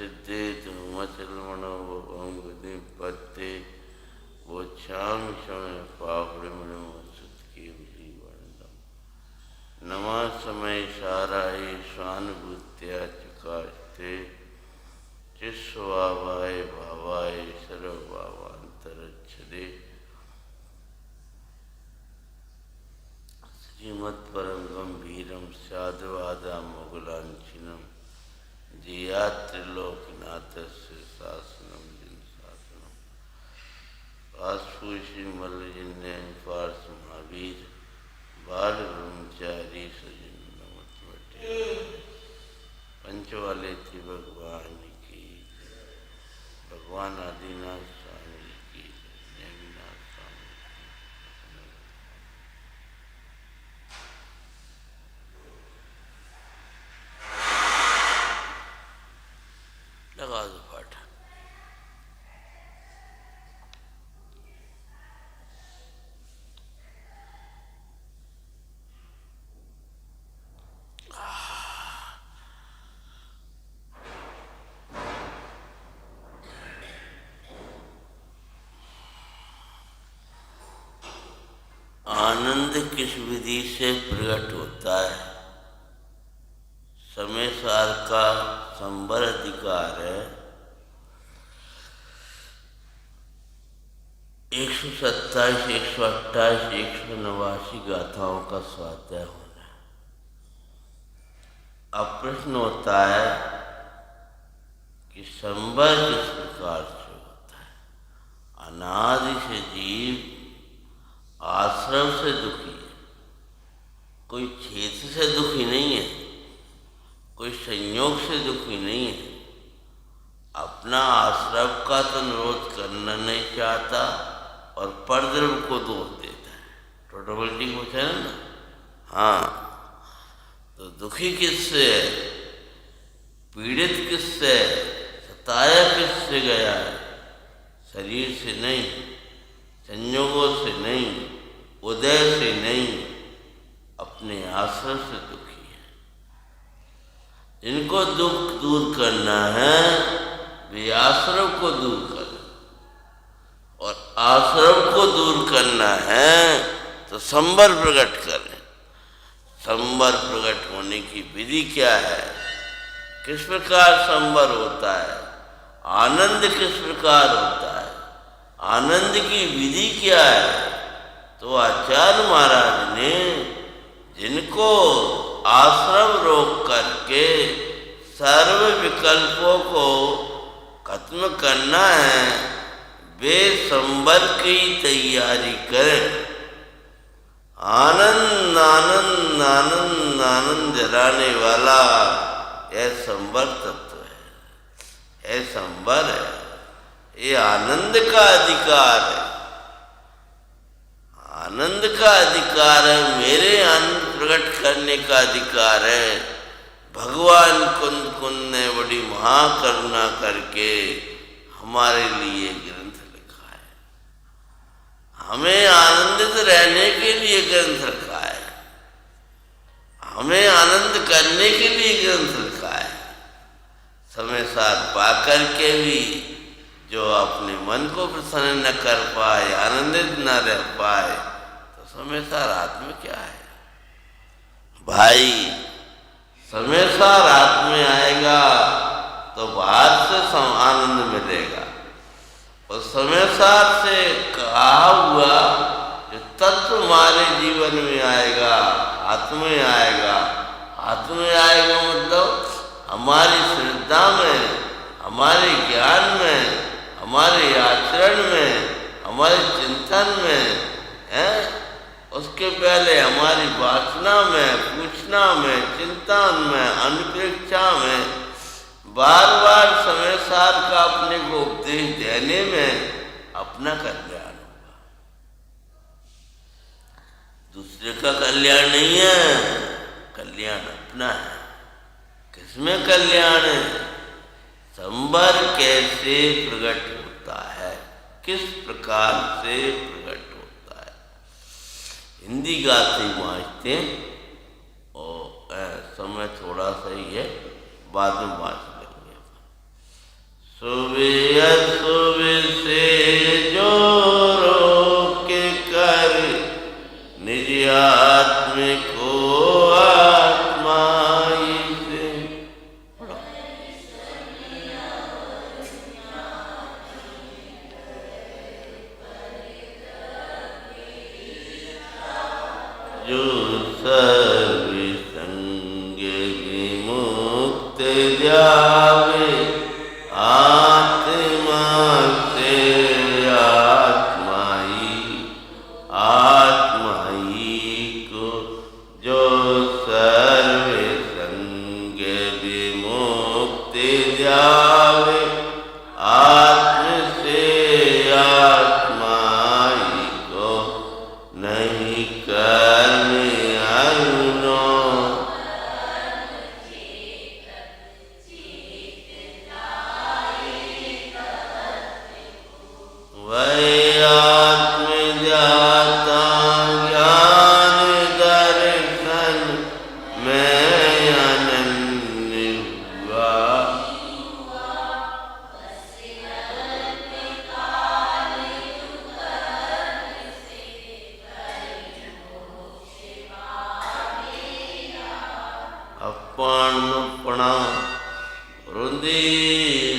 सिद्धे धूमचलमणो भंगुदि पत्ते वो छाम समय पापड़े मन सुत के उली वर्णम नमा समय साराए स्वानुभूत्या चकास्ते चिस्वावाय भावाय सर्वभावांतरच्छदे श्रीमत्परम गंभीरम साधुवादा मोगलांछिनम जिया त्रिलोकनाथ से शासनम जिन शासनम पासपूषी मल्लजिन्ने पार्श महावीर बाल ब्रह्मचारी सजिन नमस्ते पंचवाले थी भगवान की भगवान आदिनाथ स्वामी की नेमिनाथ स्वामी लगा दो पाठ। आनंद किस विधि से प्रकट होता है? समय सार का संबर अधिकार है। 127, 128, 189 गाथाओं का स्वाध्याय होना। अब प्रश्न होता है कि संबर किस प्रकार से होता है? अनादि से जीव आश्रम से दुखी है, कोई क्षेत्र से दुखी नहीं है, कोई संयोग से दुखी नहीं है। अपना आश्रम का तो निरोध करना नहीं चाहता और परद्रव्य को दोष देता है। टोटबिलिटी कुछ है ना। हाँ, तो दुखी किससे है? पीड़ित किससे? सताया किससे गया है? शरीर से नहीं, संयोगों से नहीं, उदय से नहीं, अपने आश्रम से दुखी है। जिनको दुख दूर करना है वे आश्रम को दूर करें, और आश्रम को दूर करना है तो संबर प्रकट करें। संबर प्रकट होने की विधि क्या है? किस प्रकार संबर होता है? आनंद किस प्रकार होता है? आनंद की विधि क्या है? तो आचार्य महाराज ने जिनको आश्रम रोक करके सर्व विकल्पों को खत्म करना है वे संबर की तैयारी करें। आनंद आनंद आनंद आनंद जलाने वाला यह संबर तत्व है, यह संबर है, ये आनंद का अधिकार है। आनंद का अधिकार है, मेरे आनंद प्रकट करने का अधिकार है। भगवान कुंद कुंद ने बड़ी महाकरुणा करके हमारे लिए ग्रंथ लिखा है, हमें आनंदित रहने के लिए ग्रंथ लिखा है, हमें आनंद करने के लिए ग्रंथ लिखा है। समय साथ पा करके भी जो अपने मन को प्रसन्न न कर पाए, आनंदित न रह पाए, तो समय सार हाथ में क्या है भाई? समय सार हाथ में आएगा तो बाहर से आनंद मिलेगा, और समय सार से कहा हुआ जो तत्व हमारे जीवन में आएगा, हाथ में आएगा। हाथ में आएगा मतलब हमारी श्रद्धा में, हमारे ज्ञान में, हमारे आचरण में, हमारे चिंतन में है। उसके पहले हमारी वासना में, पूछना में, चिंतन में, अनुप्रेक्षा में, बार बार समय सार का अपने को उपदेश देने में अपना कल्याण होगा, दूसरे का कल्याण नहीं है, कल्याण अपना है। किसमें कल्याण है? संबर कैसे प्रकट होता है, किस प्रकार से प्रकट होता है। हिंदी गाते मांझते और समय थोड़ा सा ही है, बाद में बात लेंगे। सुबह सुबह से जो रोक कर निज आत्म को आत्माई से जो सर्व संग विमुक्त जावे आत्मा से आत्माई को जो सर्व संग विमुक्त जावे आत्म से आत्माई को नहीं करने अरुणो वै आत्म जाता ज्ञान दर्शन में अनन्य हुआ अपनपणा रुंदी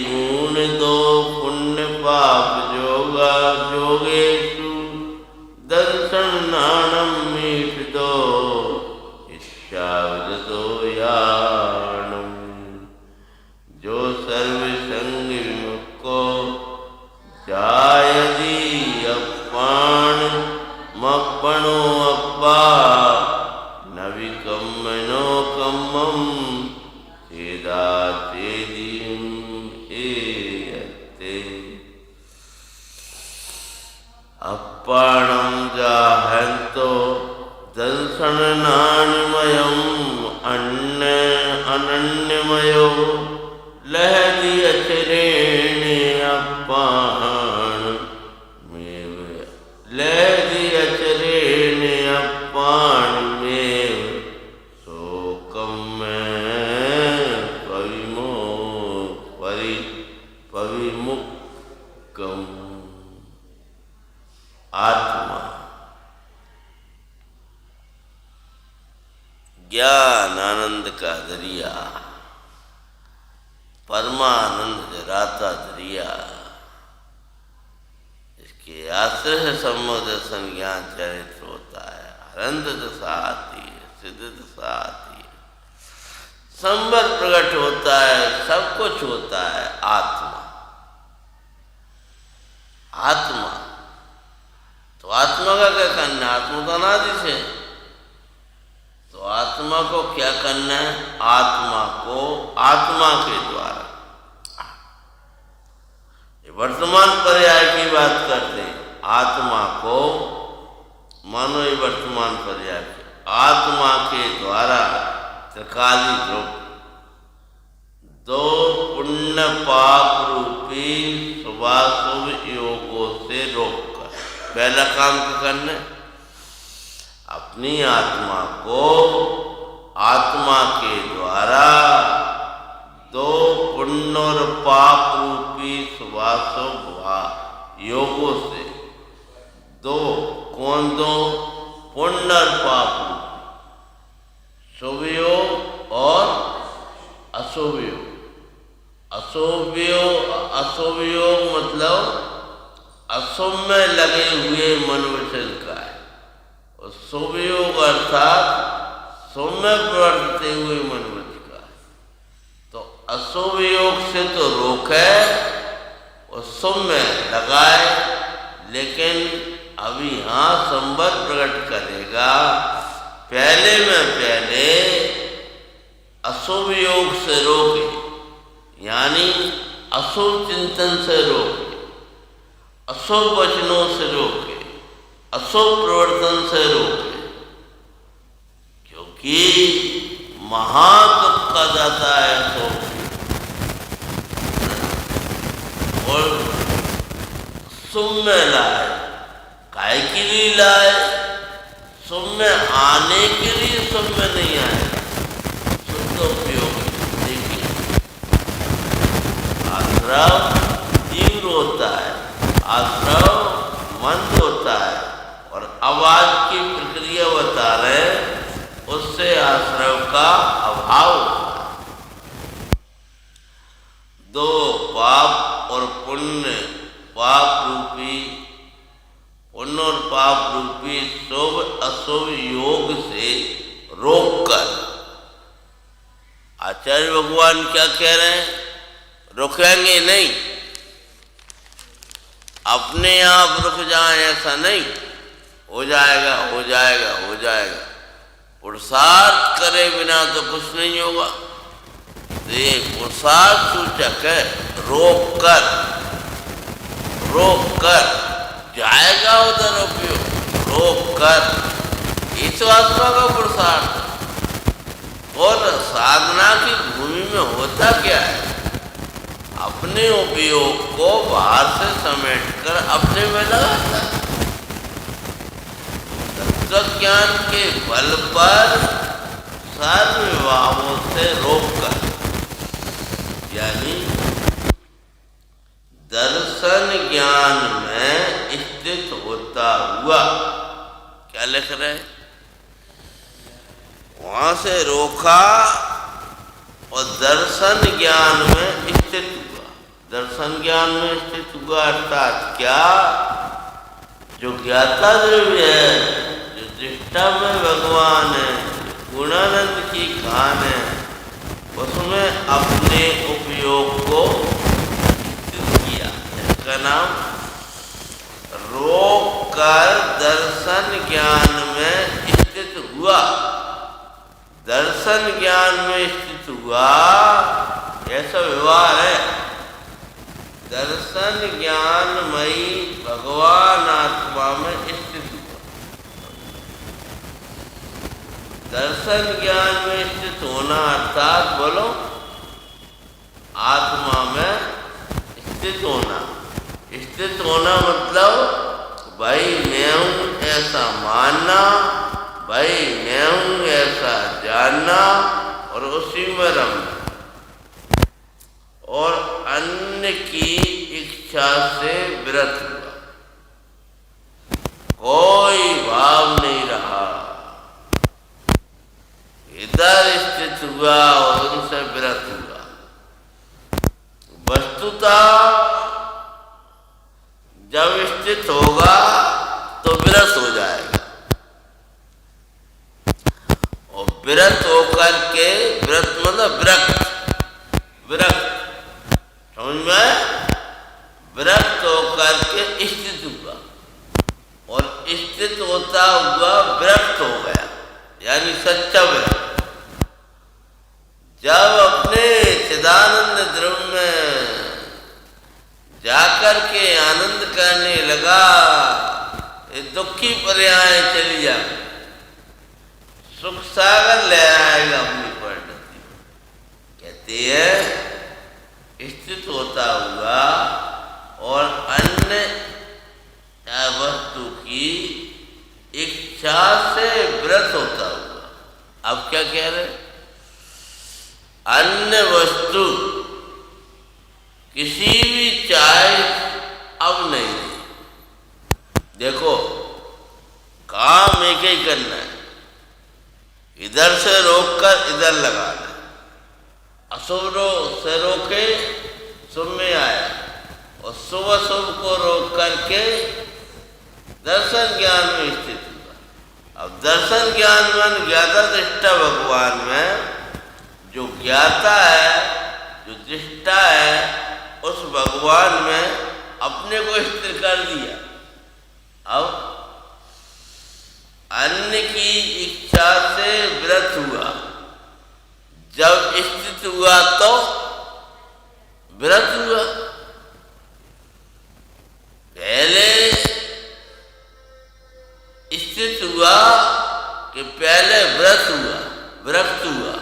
गुण दो पुण्य पाप जोगा जोगेशु दर्शन नाणम मीठ दो इच्छा दो याणम जो सर्व संग विमुक्को जायदी अपाण मपणो अप्पा नविकम्मनो कम्मम चेदा चेदीम एयते अप्पाणं जाहन्तो दर्शन नाणमयम् अनन्यमयो लहदी अचरेणे अप्पाण मेव लहदी अचरेणे अप्पाण मेव शोकम पविमुक्कम आत्मा ज्ञान आनंद का दरिया परमानंद जराता दरिया इसके आश्रय से सम्यक दर्शन ज्ञान चरित्र होता है। अनंत दशा आती है, सिद्ध दशा आती है, संबर प्रकट होता है, सब कुछ होता है। आत्मा आत्मा तो आत्मा का क्या करना है? आत्मा तो अनादि से, तो आत्मा को क्या करना है? आत्मा को आत्मा के द्वारा वर्तमान पर्याय की बात करते हैं। आत्मा को मानो ये वर्तमान पर्याय की आत्मा के द्वारा त्रिकालिक रूप दो पुण्य पाप रूपी शुभाशुभ योगों से रोककर पहला काम क्या करना है? अपनी आत्मा को आत्मा के द्वारा दो पुण्य और पाप रूपी शुभाशुभ योगों से, दो कौन दो? पुण्य और पाप रूपी शुभ योग और अशुभ योग। अशुभ योग मतलब अशुभ में लगे हुए मन वचन का है, और शुभ योग अर्थात शुभ में प्रवर्तते हुए मन वचन का है। तो अशुभ योग से तो रोके और शुभ में लगाए, लेकिन अभी यहाँ संबंध प्रकट करेगा। पहले में पहले अशुभ योग से रोके, यानी अशुभ चिंतन से रोके, अशुभ वचनों से रोके, अशुभ प्रवर्तन से रोके, क्योंकि महादुख का दाता है अशुभ। और शुभ में लाए, काय के लिए लाए? शुभ में आने के लिए शुभ में नहीं आए, शुद्ध उपयोग। देखिए आश्रम पुण्य पाप रूपी, पुण्य और पाप रूपी शुभ अशुभ योग से रोककर, आचार्य भगवान क्या कह रहे हैं? रुकेंगे नहीं, अपने आप रुक जाए ऐसा नहीं, हो जाएगा हो जाएगा हो जाएगा। पुरुषार्थ करे बिना तो कुछ नहीं होगा। ये पुरुषार्थ सूचक है, रोक कर जाएगा उधर उपयोग, रोक कर, इस आत्मा का पुरुषार्थ। और साधना की भूमि में होता क्या है? अपने उपयोग को बाहर से समेटकर अपने में लगाता है। तत्व ज्ञान के बल पर सर्व विभावों से रोककर, यानी दर्शन ज्ञान में स्थित होता हुआ, क्या लिख रहे हैं? वहां से रोका और दर्शन ज्ञान में स्थित हुआ। दर्शन ज्ञान में स्थित हुआ अर्थात क्या? जो ज्ञाता द्रव्य है, जो दृष्टा में भगवान है, गुणानंद की खान है, उसमें अपने उपयोग को स्थित किया। इसका नाम रोक कर दर्शन ज्ञान में स्थित हुआ। दर्शन ज्ञान में स्थित हुआ, ऐसा व्यवहार है। दर्शन ज्ञानमयी भगवान आत्मा में स्थित हुआ। दर्शन ज्ञान में स्थित होना अर्थात बोलो आत्मा में स्थित होना। स्थित होना मतलब भाई मैं हूं ऐसा मानना, भाई मैं हूं ऐसा जानना और उसी में रमना, और अन्य की इच्छा से विरत हुआ। कोई भाव नहीं रहा, इधर स्थित हुआ और उनसे विरत हुआ। वस्तुतः जब स्थित होगा तो विरत हो जाएगा, और विरत होकर के, विरत मतलब विरक्त, समझ में? विरक्त होकर के स्थित हुआ, और स्थित होता हुआ विरक्त हो गया, यानी सच्चा विरक्त। जब अपने चिदानंद द्रव्य में जाकर के आनंद करने लगा, ये दुखी पर्याय चली जाए, सुख सागर लहराएगा अपनी परिणति। कहती है स्थित होता हुआ और अन्य वस्तु की इच्छा से विरत होता हुआ। अब क्या कह रहे? अन्य वस्तु किसी भी चाहे अब नहीं। देखो, काम एक ही करना है, इधर से रोककर इधर लगाना। अशुभ से रोके शुभ में आया, और शुभ अशुभ को रोक करके दर्शन ज्ञान में स्थित हुआ। अब दर्शन ज्ञान में ज्ञाता दृष्टा भगवान में जो ज्ञाता है, जो दृष्टा है, उस भगवान में अपने को स्थिर कर दिया। अब अन्य की इच्छा से विरत हुआ। जब स्थित हुआ तो विरत हुआ। पहले स्थित हुआ कि पहले विरत हुआ, विरक्त हुआ?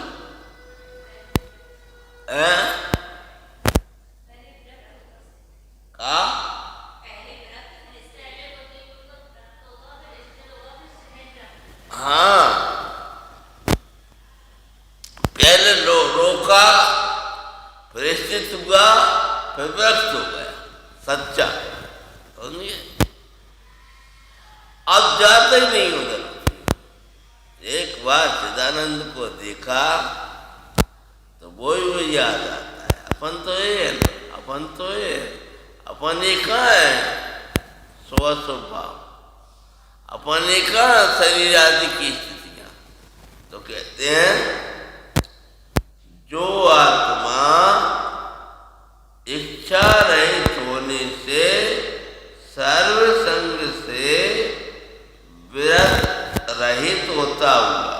हाँ, पहले रोका, फिर स्थित हुआ, फिर विरक्त हो गया, सच्चा। समझिए? अब जाता ही नहीं उधर। एक बार चिदानंद को देखा तो वही याद आता है, अपन तो ये है ना, अपन तो ये, अपन ये कहाँ है स्वभाव, अपन ये कहाँ शरीर आदि की स्थितियां। तो कहते हैं जो आत्मा इच्छा रहित होने से सर्व संग से विरत रहित होता हुआ,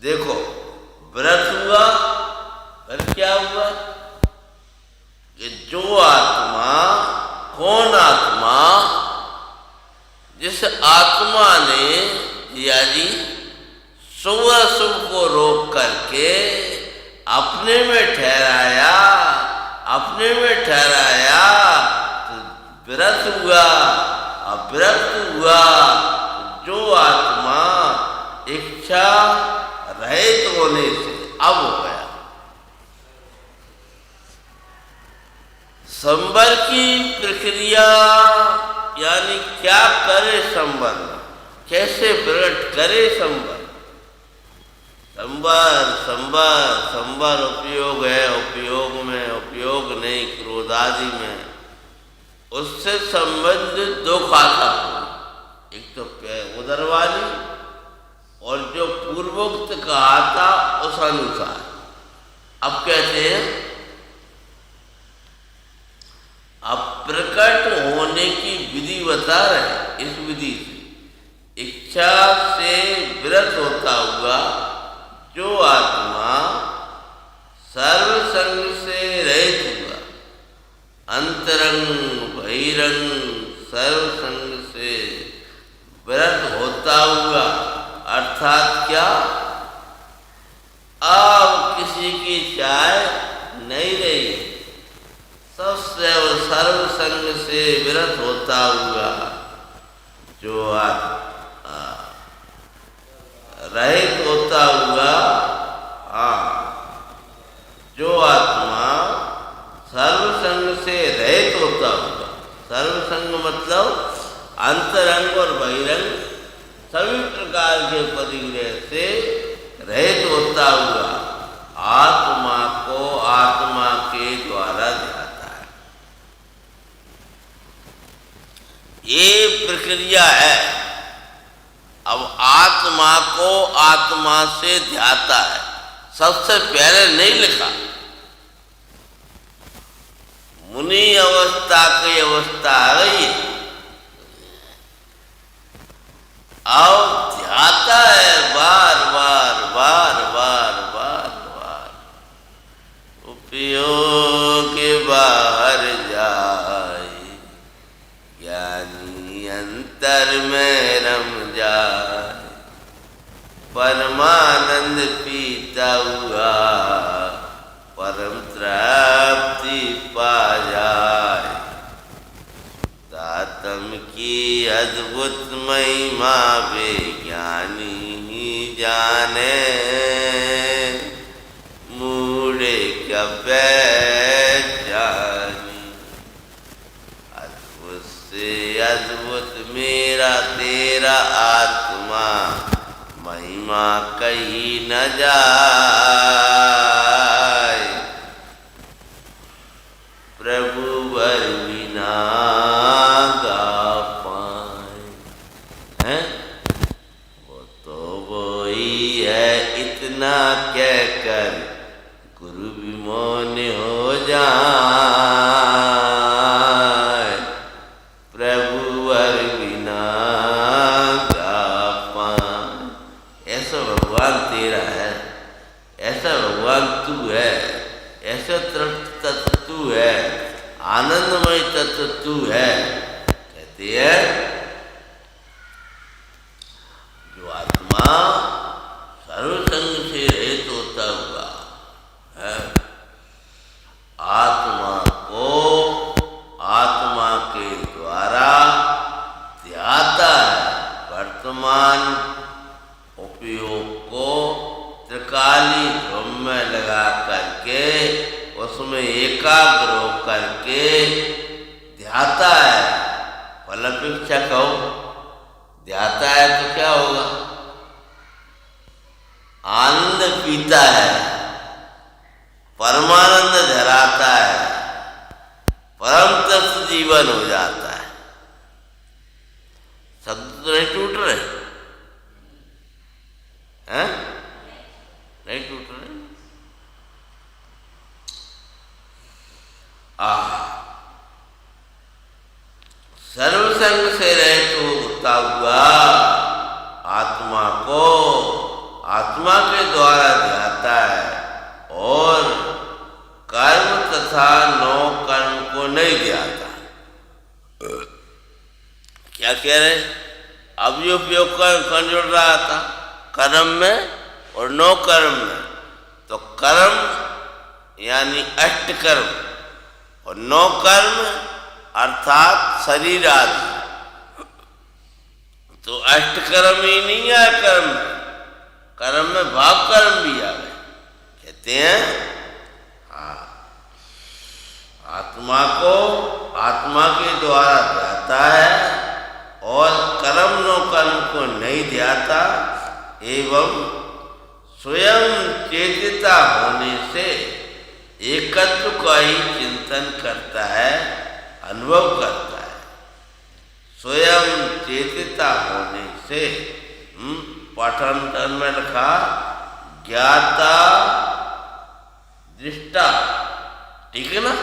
देखो व्रत हुआ पर क्या हुआ कि जो आत्मा, कौन आत्मा, जिस आत्मा ने या जी शुभ अशुभ को रोक करके अपने में ठहराया, अपने में ठहराया तो विरत हुआ, अविरक्त हुआ। जो आत्मा इच्छा रहित होने से अब हो गया। संवर की प्रक्रिया यानी क्या करे संवर, कैसे प्रकट करे संवर। संवर उपयोग है, उपयोग में, उपयोग नहीं क्रोध आदि में। उससे संबंधित दो खाता, एक तो उधर वाली और जो पूर्वोक्त कहा था उस अनुसार। अब कहते हैं अब प्रकट होने की विधि बता रहे। इस विधि से इच्छा से विरत होता हुआ जो आत्मा सर्व संग से रहित हुआ, अंतरंग बहिरंग सर्व संग से विरत होता हुआ, अर्थात क्या, अब किसी की चाय नहीं रही, सबसे सर्व संग से विरत होता हुआ जो रहित होता हुआ, जो आत्मा सर्व संग से रहित होता हुआ, सर्व संग मतलब अंतरंग और बहिरंग सभी प्रकार के परिग्रह से रहित होता हुआ आत्मा को आत्मा के द्वारा ध्याता है। ये प्रक्रिया है। अब आत्मा को आत्मा से ध्याता है, सबसे पहले नहीं लिखा। मुनि अवस्था की अवस्था आ गई है, अब ध्याता है बार बार बार बार बार बार। उपयोग के बाहर जाए ज्ञानी अंतर में रम जाए, परमानंद पीता हुआ परम तृप्ति पा जाए। दातम की अद्भुत महिमा विज्ञानी ही जाने, मूढ़े क्या पहचानी। अद्भुत से अद्भुत मेरा तेरा आत्मा, महिमा कहीं न जाए। प्रभु वर बिना गा पाए हैं, वो तो वही है इतना कहकर गुरु भी मौन हो जाए। प्रभु वर बिना गा पाए। ऐसा भगवान तेरा है, ऐसा भगवान तू है, ऐसा तत्व तू है, आनंदमय तत्व तू है। कहते हैं जो आत्मा सर्वसंग से रहित होता हुआ है, आत्मा को आत्मा के द्वारा ध्याता है। वर्तमान उपयोग को त्रिकाली ध्रुव में लगा करके उसमें एकाग्र हो करके ध्याता है। फल अपेक्षा कहो, ध्याता है तो क्या होगा, आनंद पीता है, परमानंद धराता है, परम सर्वसंग से रहित होता हुआ आत्मा को आत्मा के द्वारा ध्याता है और कर्म तथा नो कर्म को नहीं ध्याता। क्या कह रहे? अब ये उपयोग कौन जुड़ रहा था? कर्म में और नो कर्म में। तो कर्म यानी अष्ट कर्म और नो कर्म अर्थात शरीर आदि। तो अष्ट कर्म ही नहीं है कर्म, कर्म में भाव कर्म भी आ गए। कहते हैं आत्मा को आत्मा के द्वारा ध्याता है और कर्म नो कर्म को नहीं ध्याता एवं स्वयं चेतता होने से एकत्व का ही चिंतन करता है, अनुभव करता है। स्वयं चेतता होने से पाठांतर में लिखा ज्ञाता दृष्टा, ठीक है ना?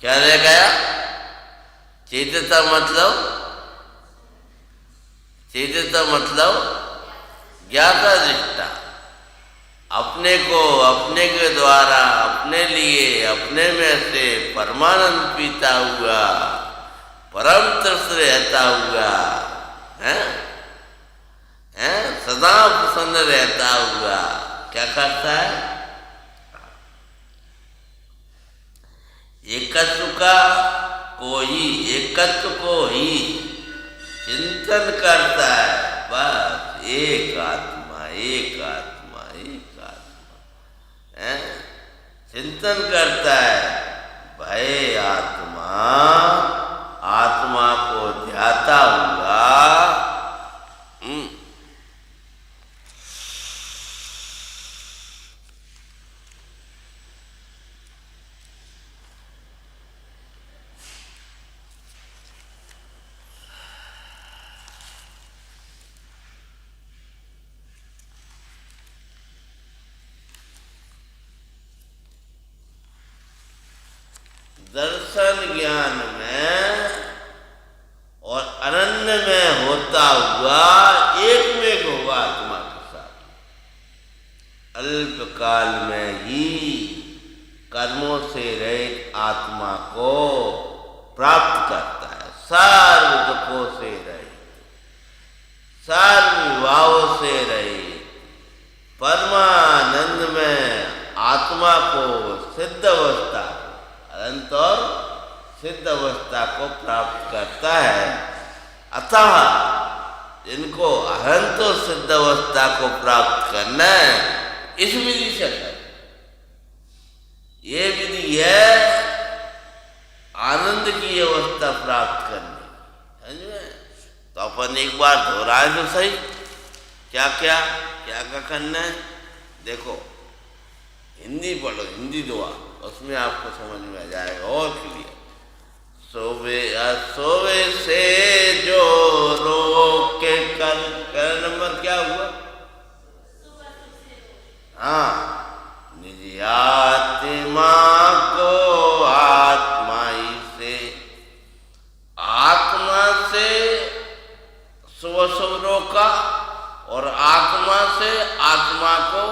क्या रह गया? चेतता मतलब ज्ञाता दृष्टा, अपने को अपने के द्वारा अपने लिए अपने में से परमानंद पीता हुआ, परम तरस रहता हुआ है, सदा प्रसन्न रहता हुआ क्या करता है? एकत्व को ही चिंतन करता है। बस एक आत्मा एक आत्मा एक आत्मा है, चिंतन करता है। भय आत्मा आत्मा को ध्याता हुआ दर्शन ज्ञान में और अनन्य में होता हुआ एक में होगा आत्मा के साथ। अल्प काल में ही कर्मों से रहित आत्मा को प्राप्त करता है, सर्व दुखों से रहित, सर्व विभावों से रहित, परमानंद में आत्मा को सिद्ध अवस्था, अनंत और सिद्ध अवस्था को प्राप्त करता है। अतः जिनको अनंत और सिद्ध अवस्था को प्राप्त करना है इस विधि से है। ये विधि है आनंद की अवस्था प्राप्त करने, समझ में? तो अपन एक बार दोहराए तो सही, क्या क्या करना है। देखो हिंदी पढ़ो, हिंदी दुआ, उसमें आपको समझ में आ जाएगा और क्लियर। सोवे से जो रोक के कर नंबर क्या हुआ? निज आत्मा को आत्मा ही से, आत्मा से सुबह रोका और आत्मा से आत्मा को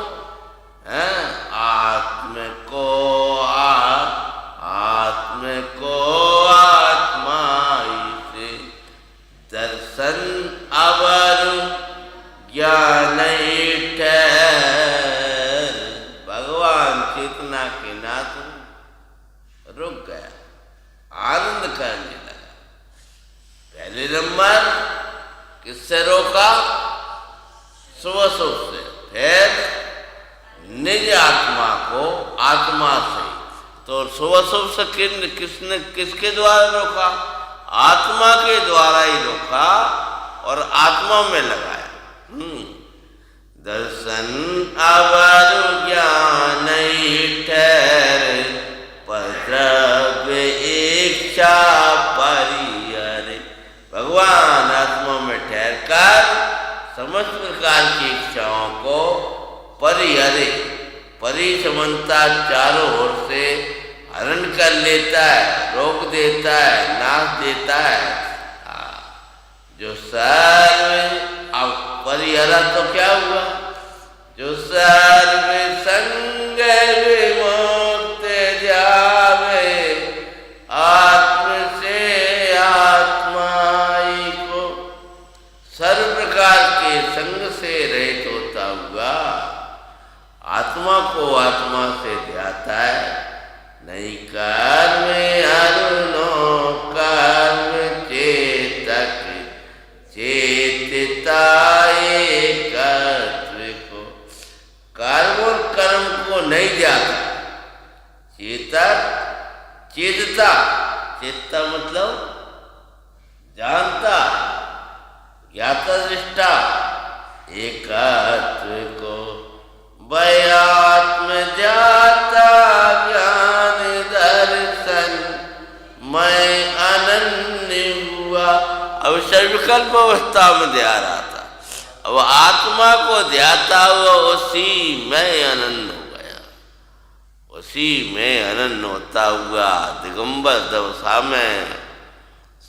आत्मा से दर्शन अवर ज्ञान भगवान चेतना के नाथ रुक गया, आनंद करने लगा। पहले नंबर किससे रोका? सुबह से, फिर निज आत्मा को आत्मा से। तो सुबह से किसके द्वारा रोका? आत्मा के द्वारा ही रोका और आत्मा में लगाया। दर्शन अवर ज्ञान ठहर द्रव्य इच्छा परिहरे। भगवान आत्मा में ठहर कर समस्त प्रकार की इच्छाओं को परिहरे, परिसमन्ता चारों ओर से हरण कर लेता है, रोक देता है, नाश देता है। जो सर्व अब परिहरा तो क्या हुआ, जो सर्व संग विमुक्त जावे, आत्म से आत्माई को सर्व प्रकार के संग से रहित होता हुआ आत्मा को आत्मा से ध्याता है। नहीं कर्म अरुणो कर्म चेतक चेतता एकत्व को, कर्म और कर्म को नहीं ध्याता। चेतक चेतता, चेतता मतलब जानता, ज्ञाता दृष्टा, एकत्व को वयात्म जाता ज्ञान दर्शन मैं अनन्य हुआ। अब सर्वकल्प अवस्था में ध्यान आता, अब आत्मा को ध्याता हुआ उसी में अनन्य हो गया, उसी में अनन्य होता हुआ दिगंबर दशा में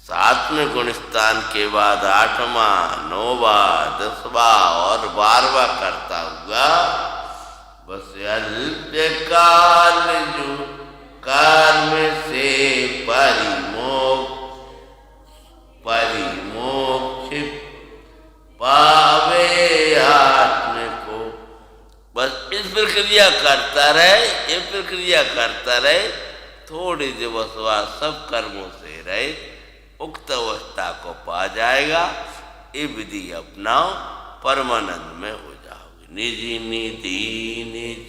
7वें गुण स्थान के बाद 8वां 9वां 10वां और 12वां करता हुआ बस अल्पकाल जो कर्म से परिमोक्ष पावे आत्म को, बस इस प्रक्रिया करता रहे, ये प्रक्रिया करता रहे, थोड़ी दिवस बाद सब कर्मों से रहे उक्त अवस्था को पा जाएगा। ये विधि अपनाओ, परमानंद में हो जाओगे। निजी निधि निज